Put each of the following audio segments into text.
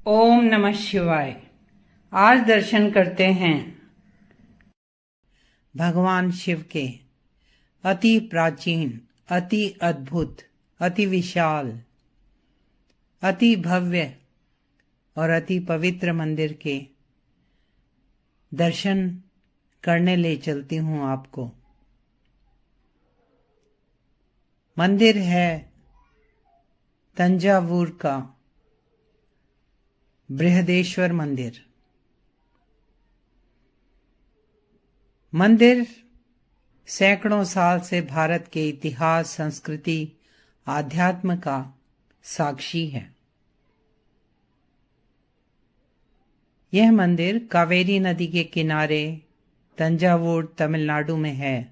ओम नमः शिवाय। आज दर्शन करते हैं भगवान शिव के अति प्राचीन, अति अद्भुत, अति विशाल, अति भव्य और अति पवित्र मंदिर के दर्शन करने ले चलती हूँ आपको। मंदिर है तंजावुर का बृहदेश्वर मंदिर। मंदिर सैकड़ों साल से भारत के इतिहास, संस्कृति, आध्यात्म का साक्षी है। यह मंदिर कावेरी नदी के किनारे तंजावुर, तमिलनाडु में है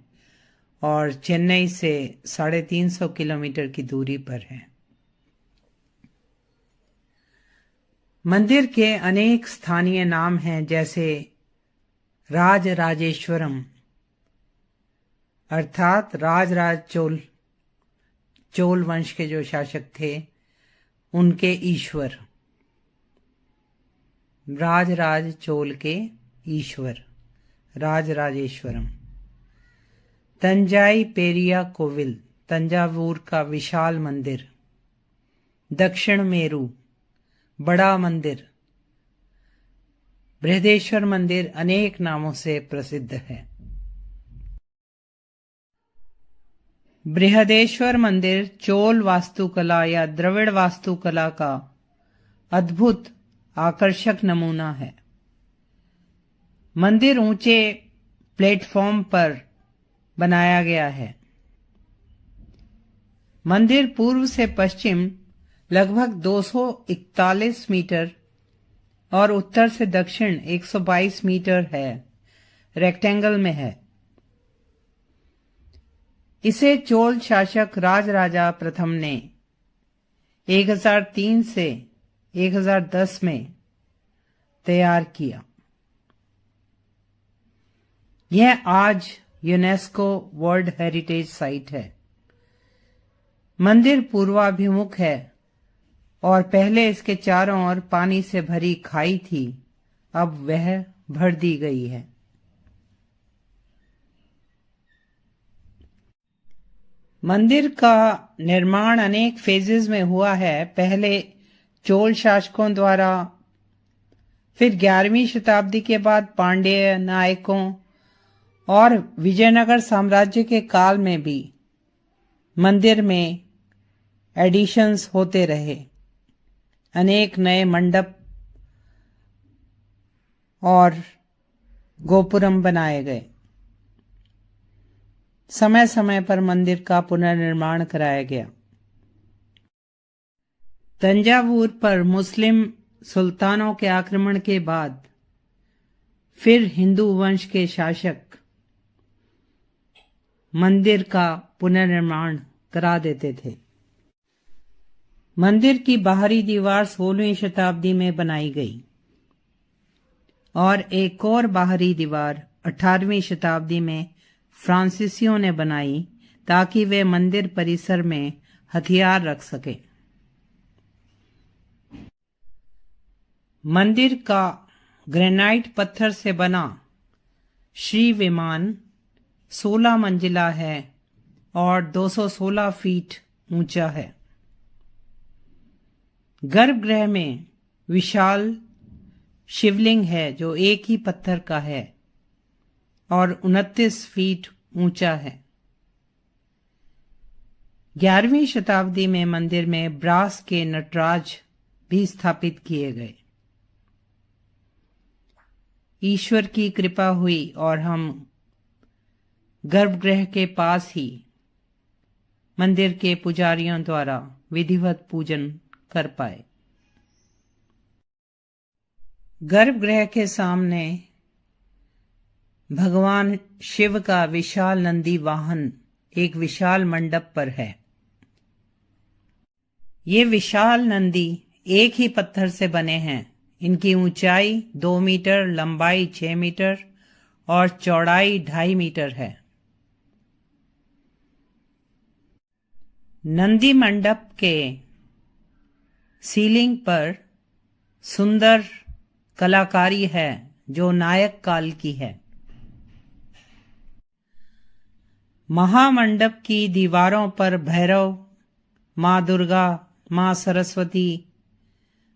और चेन्नई से 350 किलोमीटर की दूरी पर है। मंदिर के अनेक स्थानीय नाम हैं, जैसे राजराजेश्वरम अर्थात राजराज चोल वंश के जो शासक थे उनके ईश्वर, राजराज चोल के ईश्वर राजराजेश्वरम। तंजाई पेरिया कोविल, तंजावुर का विशाल मंदिर। दक्षिण मेरू, बड़ा मंदिर। बृहदेश्वर मंदिर अनेक नामों से प्रसिद्ध है। बृहदेश्वर मंदिर चोल वास्तुकला या द्रविड़ वास्तुकला का अद्भुत आकर्षक नमूना है। मंदिर ऊंचे प्लेटफॉर्म पर बनाया गया है। मंदिर पूर्व से पश्चिम लगभग 241 मीटर और उत्तर से दक्षिण 122 मीटर है, रेक्टेंगल में है। इसे चोल शासक राजराजा प्रथम ने 1003 से 1010 में तैयार किया। यह आज यूनेस्को वर्ल्ड हेरिटेज साइट है। मंदिर पूर्वाभिमुख है और पहले इसके चारों ओर पानी से भरी खाई थी, अब वह भर दी गई है। मंदिर का निर्माण अनेक फेजेस में हुआ है। पहले चोल शासकों द्वारा, फिर 11वीं शताब्दी के बाद पांड्य नायकों और विजयनगर साम्राज्य के काल में भी मंदिर में एडिशंस होते रहे। अनेक नए मंडप और गोपुरम बनाए गए। समय समय पर मंदिर का पुनर्निर्माण कराया गया। तंजावुर पर मुस्लिम सुल्तानों के आक्रमण के बाद फिर हिंदू वंश के शासक मंदिर का पुनर्निर्माण करा देते थे। मंदिर की बाहरी दीवार 16वीं शताब्दी में बनाई गई और एक और बाहरी दीवार 18वीं शताब्दी में फ्रांसीसियों ने बनाई, ताकि वे मंदिर परिसर में हथियार रख सके। मंदिर का ग्रेनाइट पत्थर से बना श्री विमान 16 मंजिला है और 216 फीट ऊंचा है। गर्भगृह में विशाल शिवलिंग है जो एक ही पत्थर का है और 29 फीट ऊंचा है। 11वीं शताब्दी में मंदिर में ब्रास के नटराज भी स्थापित किए गए। ईश्वर की कृपा हुई और हम गर्भगृह के पास ही मंदिर के पुजारियों द्वारा विधिवत पूजन कर पाए। गर्भगृह के सामने भगवान शिव का विशाल नंदी वाहन एक विशाल मंडप पर है। ये विशाल नंदी एक ही पत्थर से बने हैं। इनकी ऊंचाई 2 मीटर, लंबाई 6 मीटर और चौड़ाई 2.5 मीटर है। नंदी मंडप के सीलिंग पर सुंदर कलाकारी है जो नायक काल की है। महामंडप की दीवारों पर भैरव, माँ दुर्गा, माँ सरस्वती,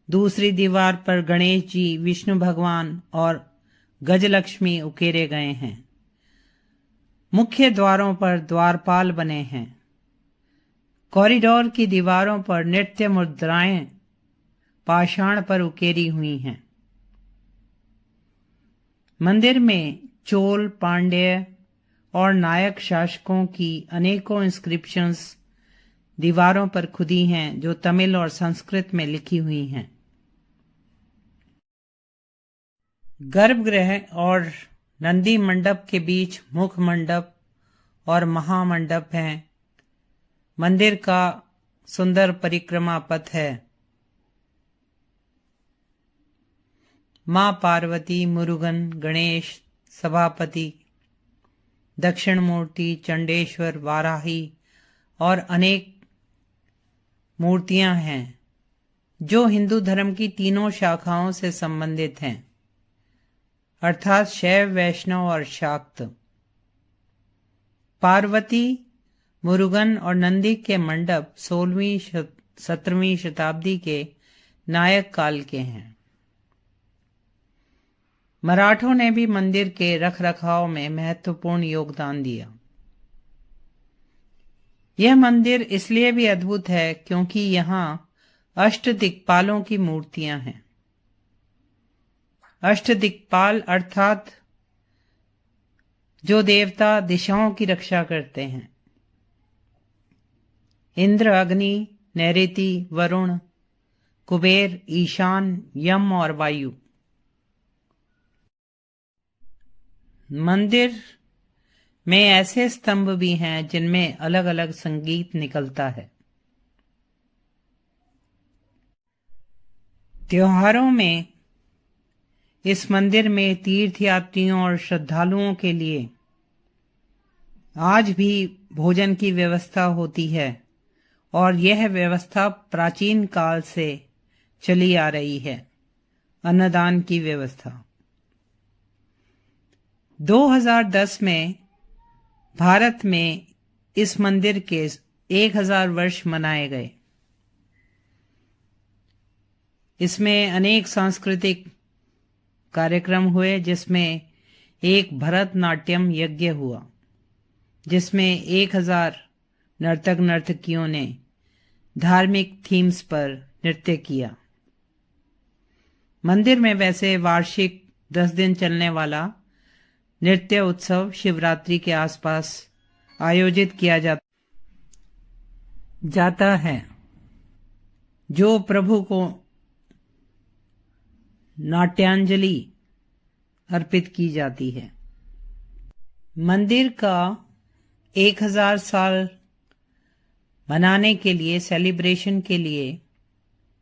दूसरी दीवार पर गणेश जी, विष्णु भगवान और गजलक्ष्मी उकेरे गए हैं। मुख्य द्वारों पर द्वारपाल बने हैं। कॉरिडोर की दीवारों पर नृत्य मुद्राएं पाषाण पर उकेरी हुई हैं। मंदिर में चोल, पांड्य और नायक शासकों की अनेकों इंस्क्रिप्शंस दीवारों पर खुदी हैं जो तमिल और संस्कृत में लिखी हुई हैं। गर्भगृह और नंदी मंडप के बीच मुख मंडप और महामंडप हैं। मंदिर का सुंदर परिक्रमा पथ है। मां पार्वती, मुरुगन, गणेश, सभापति, दक्षिण मूर्ति, चंडेश्वर, वाराही और अनेक मूर्तियां हैं जो हिंदू धर्म की तीनों शाखाओं से संबंधित हैं, अर्थात शैव, वैष्णव और शाक्त। पार्वती, मुरुगन और नंदी के मंडप 16वीं-17वीं शताब्दी के नायक काल के हैं। मराठों ने भी मंदिर के रखरखाव में महत्वपूर्ण योगदान दिया। यह मंदिर इसलिए भी अद्भुत है क्योंकि यहाँ अष्टदिक्पालों की मूर्तियां हैं। अष्टदिक्पाल अर्थात जो देवता दिशाओं की रक्षा करते हैं। इंद्र, अग्नि, नैऋति, वरुण, कुबेर, ईशान, यम और वायु। मंदिर में ऐसे स्तंभ भी हैं जिनमें अलग अलग संगीत निकलता है। त्योहारों में इस मंदिर में तीर्थयात्रियों और श्रद्धालुओं के लिए आज भी भोजन की व्यवस्था होती है और यह व्यवस्था प्राचीन काल से चली आ रही है। अन्नदान की व्यवस्था 2010 में भारत में इस मंदिर के 1000 वर्ष मनाए गए। इसमें अनेक सांस्कृतिक कार्यक्रम हुए जिसमें एक भरतनाट्यम यज्ञ हुआ जिसमें 1000 नर्तक नर्तकियों ने धार्मिक थीम्स पर नृत्य किया। मंदिर में वैसे वार्षिक 10 दिन चलने वाला नृत्य उत्सव शिवरात्रि के आसपास आयोजित किया जाता है जो प्रभु को नाट्यांजलि अर्पित की जाती है। मंदिर का 1000 साल मनाने के लिए, सेलिब्रेशन के लिए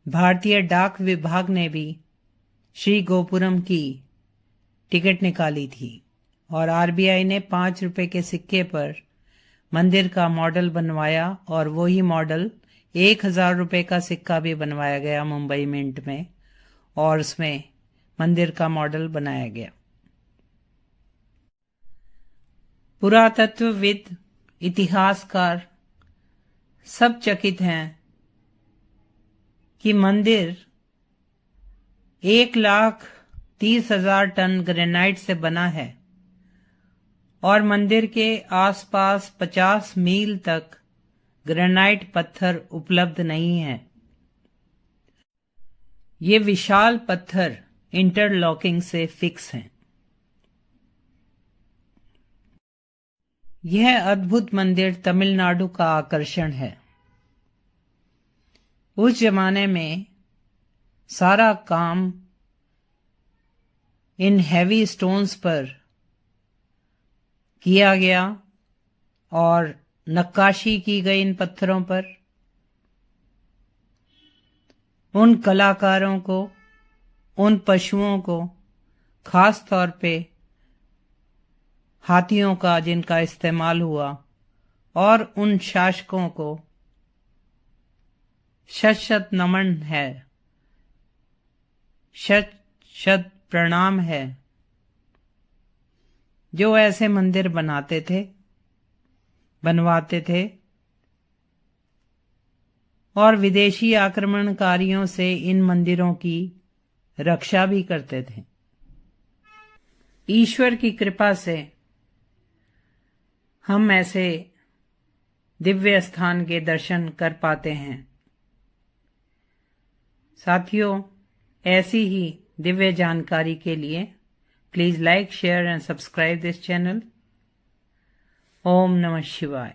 भारतीय डाक विभाग ने भी श्री गोपुरम की टिकट निकाली थी और आरबीआई ने 5 रुपए के सिक्के पर मंदिर का मॉडल बनवाया और वही मॉडल 1000 रुपए का सिक्का भी बनवाया गया मुंबई मिंट में और उसमें मंदिर का मॉडल बनाया गया। पुरातत्वविद, इतिहासकार सब चकित हैं कि मंदिर 1,30,000 टन ग्रेनाइट से बना है और मंदिर के आसपास 50 मील तक ग्रेनाइट पत्थर उपलब्ध नहीं है। ये विशाल पत्थर इंटरलॉकिंग से फिक्स हैं। यह अद्भुत मंदिर तमिलनाडु का आकर्षण है। उस जमाने में सारा काम इन हैवी स्टोन्स पर किया गया और नक्काशी की गई इन पत्थरों पर। उन कलाकारों को, उन पशुओं को, खास तौर पे हाथियों का जिनका इस्तेमाल हुआ और उन शासकों को शत-शत नमन है शत शत प्रणाम है जो ऐसे मंदिर बनवाते थे और विदेशी आक्रमणकारियों से इन मंदिरों की रक्षा भी करते थे। ईश्वर की कृपा से हम ऐसे दिव्य स्थान के दर्शन कर पाते हैं। साथियों, ऐसी ही दिव्य जानकारी के लिए please like, share and subscribe this channel. ओम नमः शिवाय।